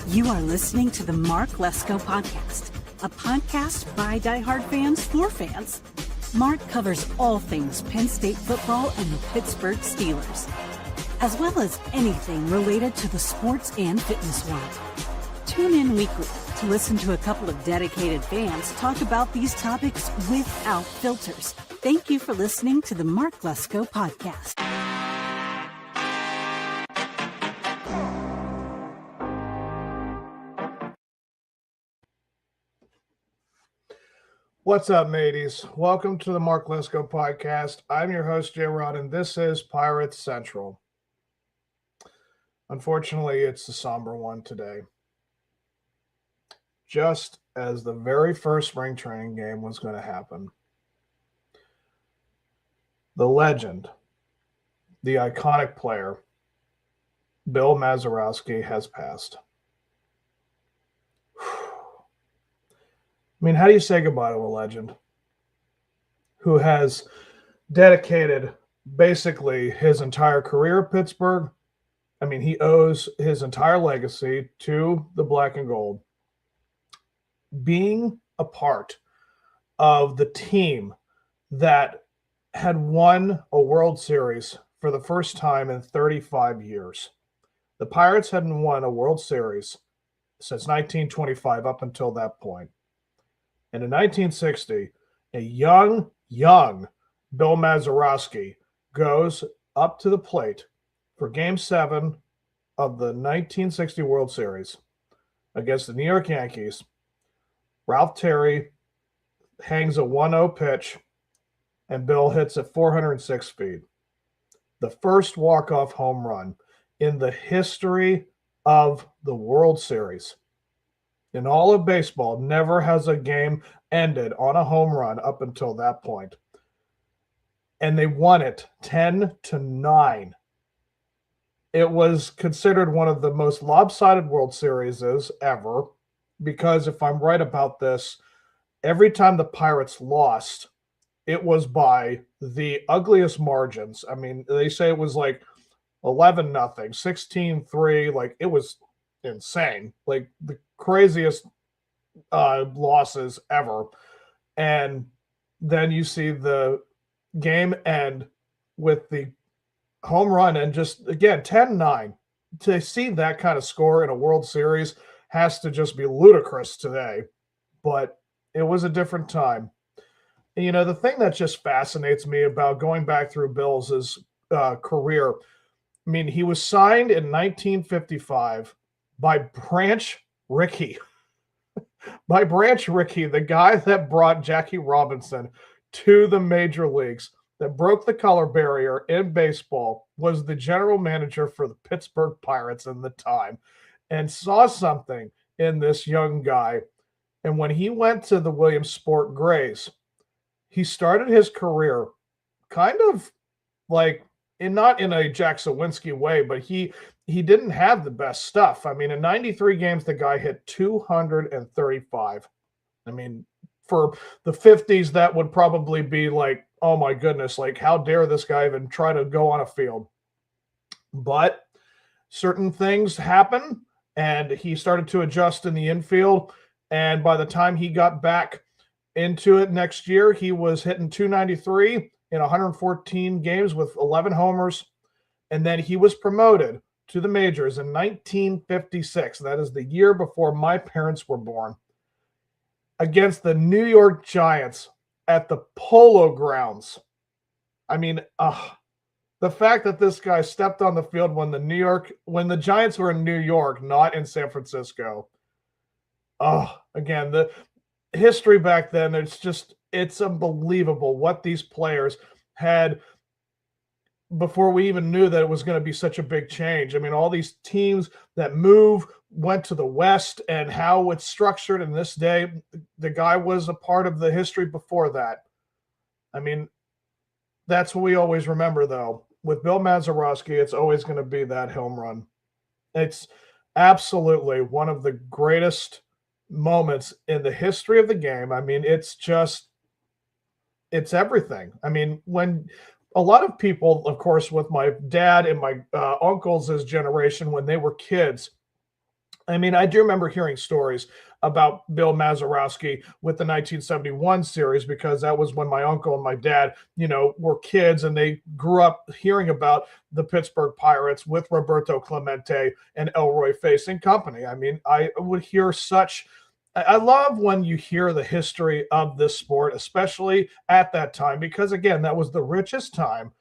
You are listening to the Mark Lesko Podcast, a podcast by diehard fans for fans. Mark covers all things Penn State football and the Pittsburgh Steelers, as well as anything related to the sports and fitness world. Tune in weekly to listen to a couple of dedicated fans talk about these topics without filters. Thank you for listening to the Mark Lesko Podcast. What's up, mateys? Welcome to the Mark Lesko Podcast. I'm your host, Jay Rod, and this is Pirates Central. Unfortunately, it's a somber one today. Just as the very first spring training game was going to happen, the legend, the iconic player, Bill Mazeroski, has passed. I mean, how do you say goodbye to a legend who has dedicated basically his entire career at Pittsburgh? I mean, he owes his entire legacy to the black and gold. Being a part of the team that had won a World Series for the first time in 35 years. The Pirates hadn't won a World Series since 1925 up until that point. And in 1960, a young Bill Mazeroski goes up to the plate for Game 7 of the 1960 World Series against the New York Yankees. Ralph Terry hangs a 1-0 pitch, and Bill hits at 406 feet. The first walk-off home run in the history of the World Series. In all of baseball, never has a game ended on a home run up until that point. And they won it 10-9. It was considered one of the most lopsided World Series ever, because if I'm right about this, every time the Pirates lost, it was by the ugliest margins. I mean, they say it was like 11-0, 16-3, like it was insane, like the craziest losses ever. And then you see the game end with the home run, and just again 10-9. To see that kind of score in a World Series has to just be ludicrous today, but it was a different time. And, you know, the thing that just fascinates me about going back through Bill's career, I mean, he was signed in 1955 by Branch Rickey. By Branch Rickey, the guy that brought Jackie Robinson to the major leagues, that broke the color barrier in baseball, was the general manager for the Pittsburgh Pirates in the time, and saw something in this young guy. And when he went to the Williamsport Grays, he started his career kind of like, not in a Jack Sawinski way, but he didn't have the best stuff. I mean, in 93 games, the guy hit 235. I mean, for the 50s, that would probably be like, oh my goodness, like how dare this guy even try to go on a field? But certain things happen, and he started to adjust in the infield. And by the time he got back into it next year, he was hitting 293 in 114 games with 11 homers. And then he was promoted to the majors in 1956. That is the year before my parents were born, against the New York Giants at the Polo Grounds. I mean, the fact that this guy stepped on the field when the Giants were in New York, not in San Francisco. Again, the history back then, it's unbelievable what these players had before we even knew that it was going to be such a big change. I mean, all these teams that went to the West, and how it's structured in this day, the guy was a part of the history before that. I mean, that's what we always remember, though. With Bill Mazeroski, it's always going to be that home run. It's absolutely one of the greatest moments in the history of the game. I mean, it's everything. I mean, when a lot of people, of course, with my dad and my uncles' generation, when they were kids, I mean, I do remember hearing stories about Bill Mazeroski with the 1971 series because that was when my uncle and my dad, were kids and they grew up hearing about the Pittsburgh Pirates with Roberto Clemente and Elroy Face and company. I mean, I would hear I love when you hear the history of this sport, especially at that time, because again, that was the richest time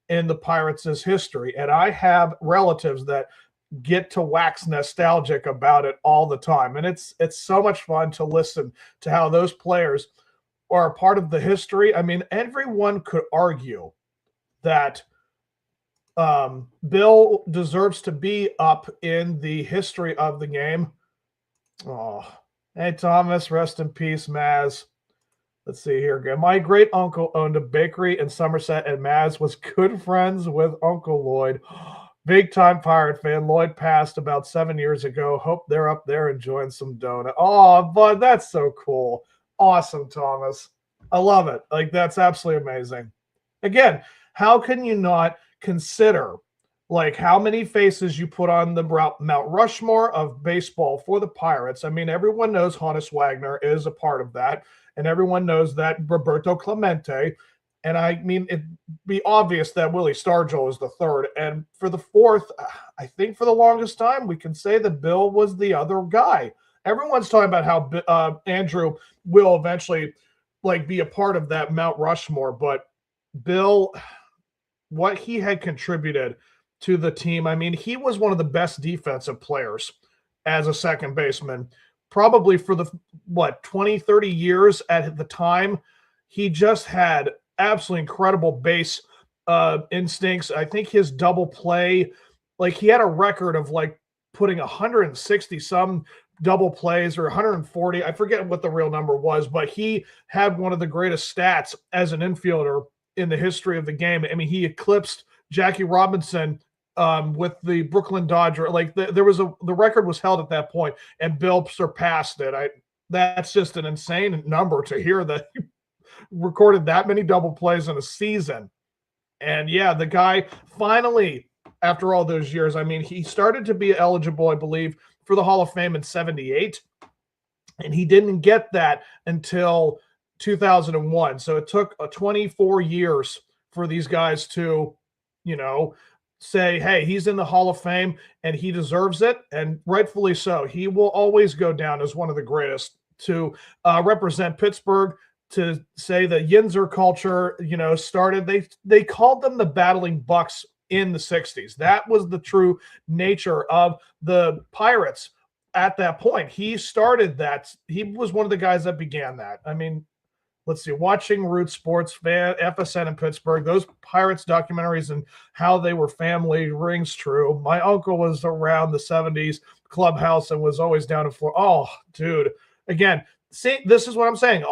in the Pirates' history. And I have relatives that get to wax nostalgic about it all the time, and it's so much fun to listen to how those players are a part of the history. I mean, everyone could argue that Bill deserves to be up in the history of the game. Oh, hey Thomas, rest in peace, Maz. Let's see here again. My great uncle owned a bakery in Somerset, and Maz was good friends with Uncle Lloyd. Big time Pirate fan. Lloyd passed about 7 years ago. Hope they're up there enjoying some donut. Oh, bud, that's so cool. Awesome, Thomas. I love it. Like, that's absolutely amazing. Again, how can you not consider like how many faces you put on the Mount Rushmore of baseball for the Pirates? I mean, everyone knows Honus Wagner is a part of that, and everyone knows that Roberto Clemente. And I mean, it'd be obvious that Willie Stargell is the third. And for the fourth, I think for the longest time, we can say that Bill was the other guy. Everyone's talking about how Andrew will eventually like be a part of that Mount Rushmore. But Bill, what he had contributed to the team, I mean, he was one of the best defensive players as a second baseman, probably for the, 20, 30 years at the time. He just had absolutely incredible base instincts. I think his double play, like he had a record of like putting 160 some double plays or 140. I forget what the real number was, but he had one of the greatest stats as an infielder in the history of the game. I mean, he eclipsed Jackie Robinson with the Brooklyn Dodger. Like the record was held at that point, and Bill surpassed it. That's just an insane number to hear that he recorded that many double plays in a season. And yeah, the guy finally, after all those years, I mean, he started to be eligible, I believe, for the Hall of Fame in 78, and he didn't get that until 2001. So it took 24 years for these guys to, say, hey, he's in the Hall of Fame and he deserves it, and rightfully so. He will always go down as one of the greatest to represent Pittsburgh, to say the Yinzer culture, started. They called them the Battling Bucks in the 60s. That was the true nature of the Pirates at that point. He started that. He was one of the guys that began that. I mean, let's see, watching Root Sports, FSN in Pittsburgh, those Pirates documentaries and how they were family rings true. My uncle was around the 70s clubhouse and was always down in Florida. Oh, dude. Again, see, this is what I'm saying.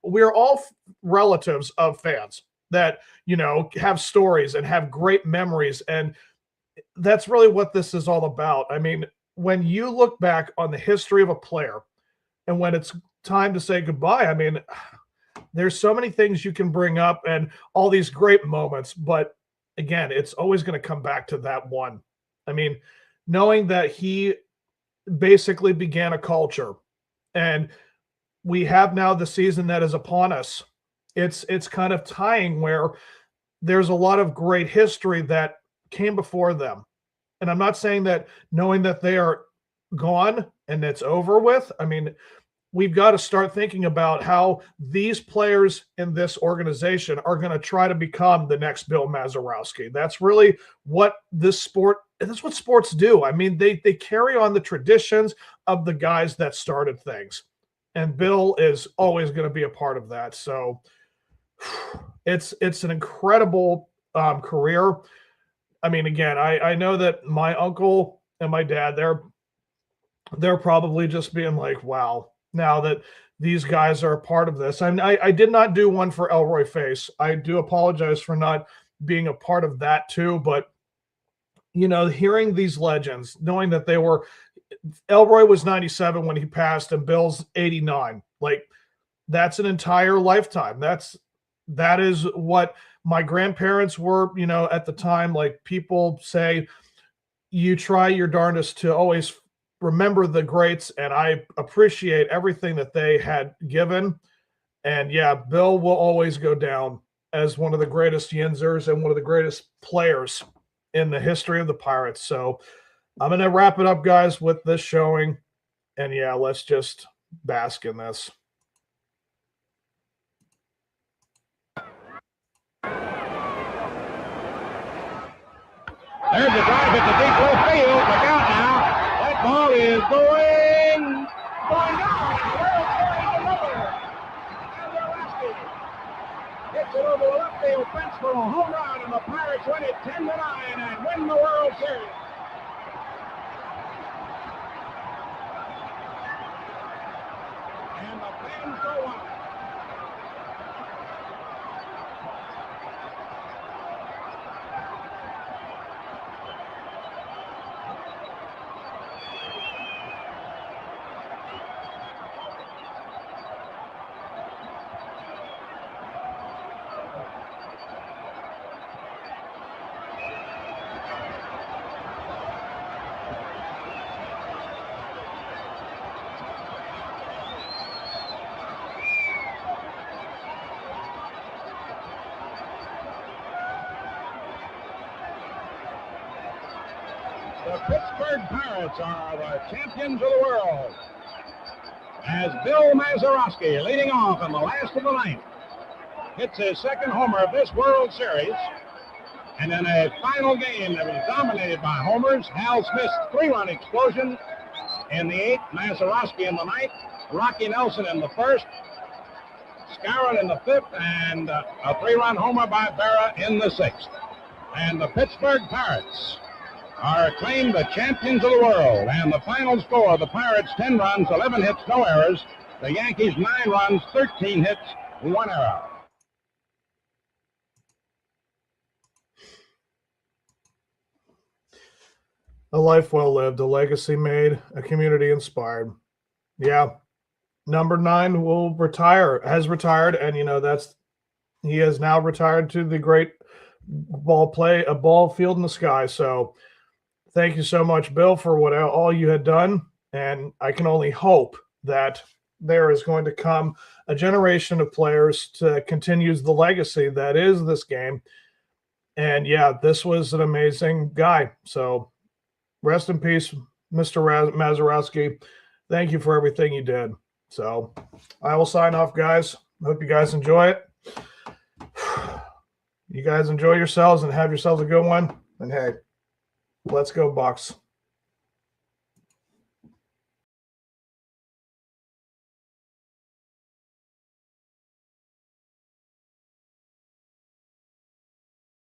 We're all relatives of fans that, have stories and have great memories. And that's really what this is all about. I mean, when you look back on the history of a player and when it's time to say goodbye, I mean, there's so many things you can bring up and all these great moments. But again, it's always going to come back to that one. I mean, knowing that he basically began a culture, and we have now the season that is upon us. It's kind of tying where there's a lot of great history that came before them. And I'm not saying that knowing that they are gone and it's over with. I mean, we've got to start thinking about how these players in this organization are going to try to become the next Bill Mazeroski. That's really what that's what sports do. I mean, they carry on the traditions of the guys that started things. And Bill is always going to be a part of that. So it's an incredible career. I mean, again, I know that my uncle and my dad, they're probably just being like, wow, now that these guys are a part of this. And I did not do one for Elroy Face. I do apologize for not being a part of that too. But, hearing these legends, knowing that Elroy was 97 when he passed and Bill's 89. Like, that's an entire lifetime. That is what my grandparents were, at the time. Like, people say you try your darndest to always remember the greats, and I appreciate everything that they had given. And yeah, Bill will always go down as one of the greatest Yinzers and one of the greatest players in the history of the Pirates. So I'm going to wrap it up, guys, with this showing. And yeah, let's just bask in this. There's a drive at the deep left field. Look out now. That ball is going down. World Series another. Mazeroski hits it over the left field fence for a home run, and the Pirates win it 10-9 and win the World Series. And the fans go on. The Pittsburgh Pirates are the champions of the world, as Bill Mazeroski, leading off in the last of the ninth, hits his second homer of this World Series. And in a final game that was dominated by homers, Hal Smith's 3-run explosion in the 8th, Mazeroski in the 9th, Rocky Nelson in the 1st, Scarrett in the 5th, and a 3-run homer by Berra in the 6th. And the Pittsburgh Pirates are acclaimed the champions of the world. And the final score, the Pirates 10 runs, 11 hits, no errors. The Yankees 9 runs, 13 hits, 1 error. A life well lived, a legacy made, a community inspired. Yeah. Number 9 will retire, has retired, and he has now retired to the great a ball field in the sky. So thank you so much, Bill, for all you had done. And I can only hope that there is going to come a generation of players to continue the legacy that is this game. And yeah, this was an amazing guy. So rest in peace, Mr. Mazeroski. Thank you for everything you did. So I will sign off, guys. Hope you guys enjoy it. You guys enjoy yourselves and have yourselves a good one. And hey, let's go Bucks.